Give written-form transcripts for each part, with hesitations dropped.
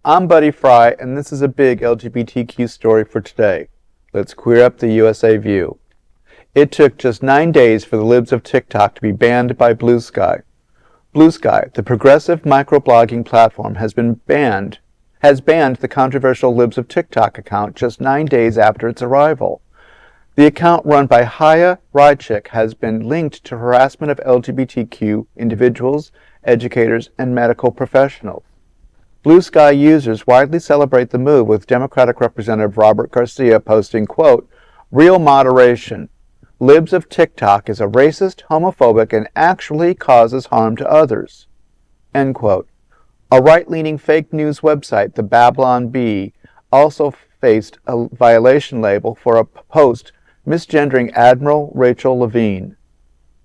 I'm Buddy Fry, and this is a big LGBTQ story for today. Let's queer up the USA view. It took just 9 days for the libs of TikTok to be banned by Bluesky. Bluesky, the progressive microblogging platform, has banned the controversial Libs of TikTok account just 9 days after its arrival. The account, run by Haya Rychik, has been linked to harassment of LGBTQ individuals, educators, and medical professionals. Bluesky users widely celebrate the move, with Democratic Representative Robert Garcia posting, quote, "Real moderation. Libs of TikTok is a racist, homophobic, and actually causes harm to others." End quote. A right-leaning fake news website, the Babylon Bee, also faced a violation label for a post misgendering Admiral Rachel Levine.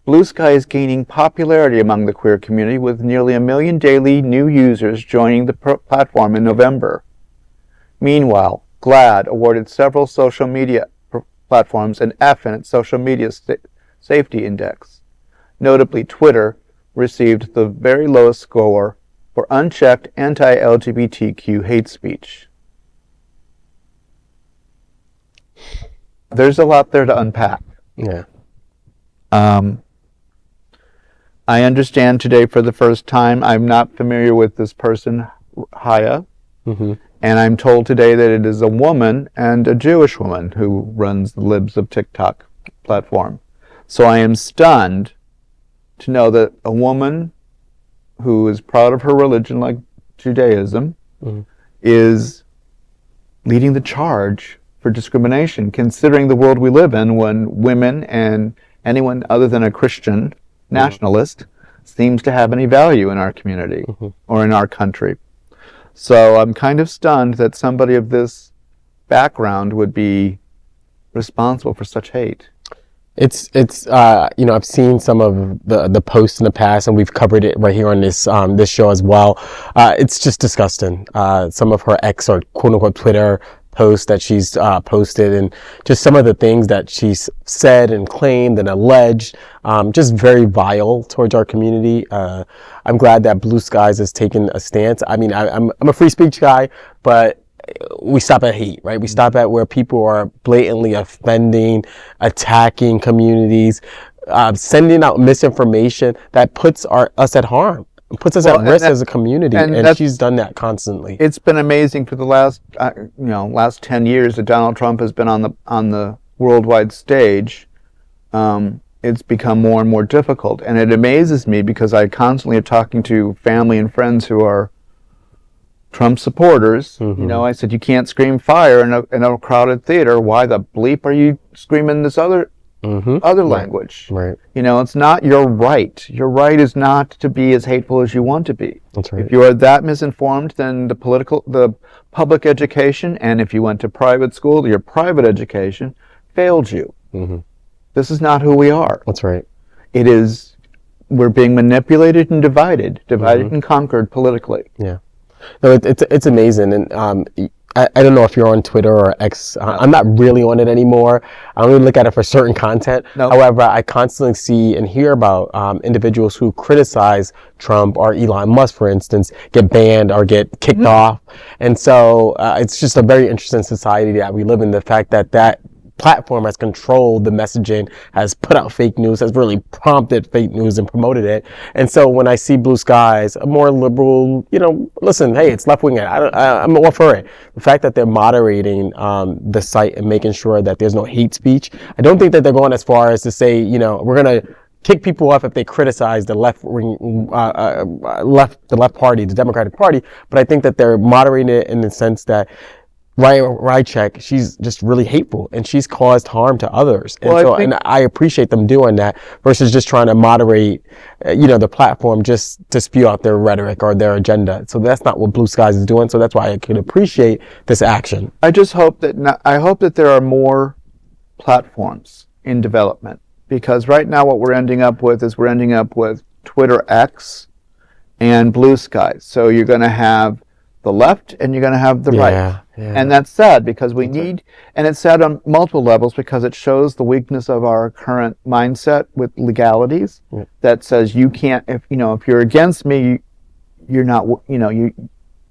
Bluesky is gaining popularity among the queer community, with nearly 1 million daily new users joining the platform in November. Meanwhile, GLAAD awarded several social media platforms an F in its social media safety index. Notably, Twitter received the very lowest score for unchecked anti-LGBTQ hate speech. There's a lot there to unpack. Yeah. I understand today for the first time, I'm not familiar with this person, Haya, and I'm told today that it is a woman, and a Jewish woman, who runs the Libs of TikTok platform. So I am stunned to know that a woman who is proud of her religion, like Judaism, is leading the charge for discrimination, considering the world we live in, when women and anyone other than a Christian nationalist seems to have any value in our community or in our country. So I'm kind of stunned that somebody of this background would be responsible for such hate. It's I've seen some of the posts in the past, and we've covered it right here on this show as well. It's just disgusting. Some of her ex or quote unquote Twitter posts that she's posted, and just some of the things that she's said and claimed and alleged, just very vile towards our community. I'm glad that Bluesky has taken a stance. I mean, I'm a free speech guy, but we stop at hate, right? We stop at where people are blatantly offending, attacking communities, sending out misinformation that puts us at harm. Puts us at risk as a community, and she's done that constantly. It's been amazing for the last 10 years that Donald Trump has been on the worldwide stage. It's become more and more difficult, and it amazes me because I constantly am talking to family and friends who are Trump supporters. I said, you can't scream fire in a crowded theater. Why the bleep are you screaming this other language? Right. It's not your right. Your right is not to be as hateful as you want to be. That's right. If you are that misinformed, then the public education, and if you went to private school, your private education failed you. This is not who we are. That's right. We're being manipulated and divided and conquered politically. Yeah. No, it's amazing, and I don't know if you're on Twitter or X. I'm not really on it anymore. I only look at it for certain content. No. However, I constantly see and hear about individuals who criticize Trump or Elon Musk, for instance, get banned or get kicked off. And so it's just a very interesting society that we live in. The fact that platform has controlled the messaging, has put out fake news, has really prompted fake news and promoted it. And so when I see Bluesky, a more liberal, listen, hey, it's left-wing. I'm all for it. The fact that they're moderating the site and making sure that there's no hate speech, I don't think that they're going as far as to say, we're going to kick people off if they criticize the left party, the Democratic Party. But I think that they're moderating it in the sense that Rychik, she's just really hateful, and she's caused harm to others. And I appreciate them doing that versus just trying to moderate, the platform just to spew out their rhetoric or their agenda. So that's not what Bluesky is doing. So that's why I can appreciate this action. I just hope that there are more platforms in development, because right now what we're ending up with Twitter X and Bluesky. So you're going to have the left and you're going to have the right. Yeah. And that's sad because and it's sad on multiple levels because it shows the weakness of our current mindset with legalities that says you can't, if you're against me, you're not,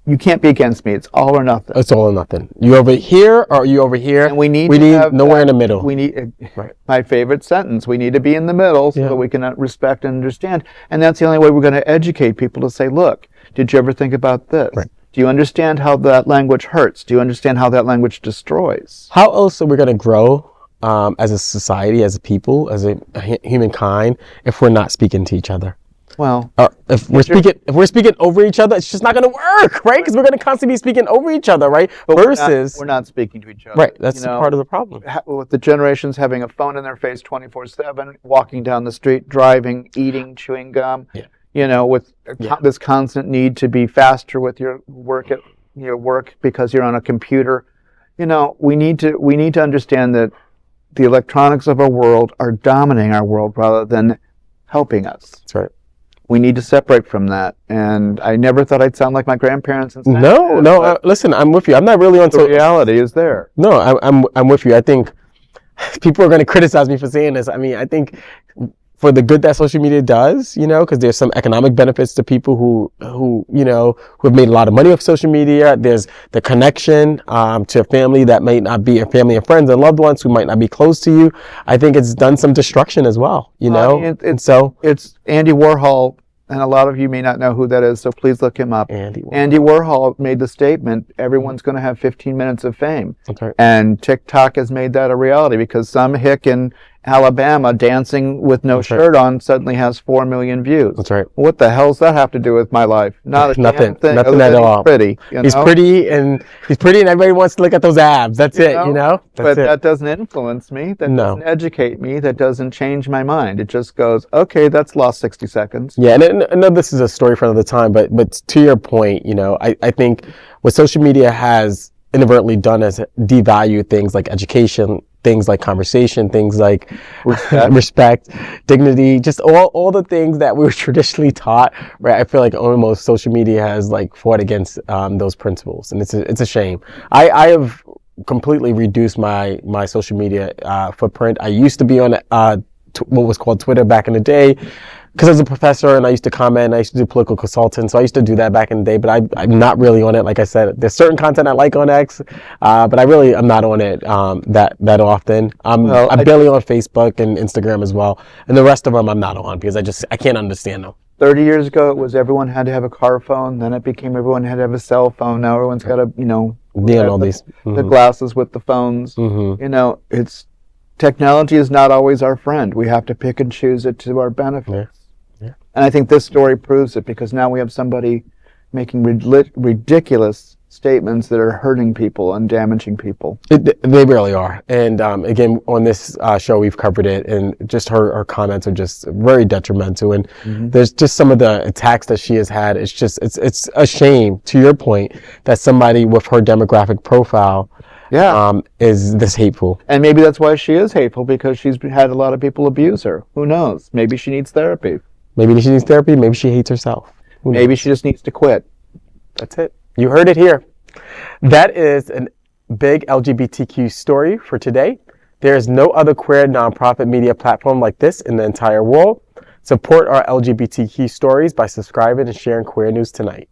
you can't be against me. It's all or nothing. It's all or nothing. You over here or you over here? And we need nowhere in the middle. We need right. My favorite sentence. We need to be in the middle so that we can respect and understand. And that's the only way we're going to educate people to say, look, did you ever think about this? Right. Do you understand how that language hurts? Do you understand how that language destroys? How else are we going to grow as a society, as a people, as a humankind, if we're not speaking to each other? Well, if we're speaking over each other, it's just not going to work, right? Because we're going to constantly be speaking over each other, right? But we're not speaking to each other. Right. That's part of the problem. With the generations having a phone in their face 24/7, walking down the street, driving, eating, chewing gum. Yeah. With this constant need to be faster with your work because you're on a computer. We need to understand that the electronics of our world are dominating our world rather than helping us. That's right. We need to separate from that. And I never thought I'd sound like my grandparents. Listen, I'm with you. I'm not really on. The reality is there. No, I'm with you. I think people are going to criticize me for saying this. I mean, I think for the good that social media does, because there's some economic benefits to people who have made a lot of money off social media. There's the connection to a family that might not be a family of friends and loved ones who might not be close to you. I think it's done some destruction as well, It's Andy Warhol, and a lot of you may not know who that is, so please look him up. Andy Warhol made the statement, everyone's going to have 15 minutes of fame. That's right. And TikTok has made that a reality because some hick in Alabama dancing with no shirt on suddenly has 4 million views. That's right. What the hell does that have to do with my life? Not a nothing. damn thing. Nothing at all. He's pretty, and everybody wants to look at those abs. That's it. That doesn't influence me. That doesn't educate me. That doesn't change my mind. It just goes, okay, that's lost 60 seconds. Yeah, and I know this is a story for another time, but to your point, I think what social media has inadvertently done is devalue things like education, things like conversation, things like respect, dignity, just all the things that we were traditionally taught, right? I feel like almost social media has fought against those principles, and it's a shame. I have completely reduced my social media footprint. I used to be on what was called Twitter back in the day, because I was a professor and I used to comment, I used to do political consulting, so I used to do that back in the day, but I'm not really on it. Like I said, there's certain content I like on X, but I'm not on it that often. I'm barely on Facebook and Instagram as well, and the rest of them I'm not on because I can't understand them. 30 years ago, it was everyone had to have a car phone. Then it became everyone had to have a cell phone. Now everyone's got to, all these the glasses with the phones. Mm-hmm. Technology is not always our friend. We have to pick and choose it to our benefit. Yeah. And I think this story proves it because now we have somebody making ridiculous statements that are hurting people and damaging people. They really are. And again, on this show, we've covered it, and just her comments are just very detrimental. And there's just some of the attacks that she has had. It's a shame, to your point, that somebody with her demographic profile is this hateful. And maybe that's why she is hateful, because she's had a lot of people abuse her. Who knows? Maybe she needs therapy. Maybe she needs therapy. Maybe she hates herself. Maybe she just needs to quit. That's it. You heard it here. That is a big LGBTQ story for today. There is no other queer nonprofit media platform like this in the entire world. Support our LGBTQ stories by subscribing and sharing Queer News Tonight.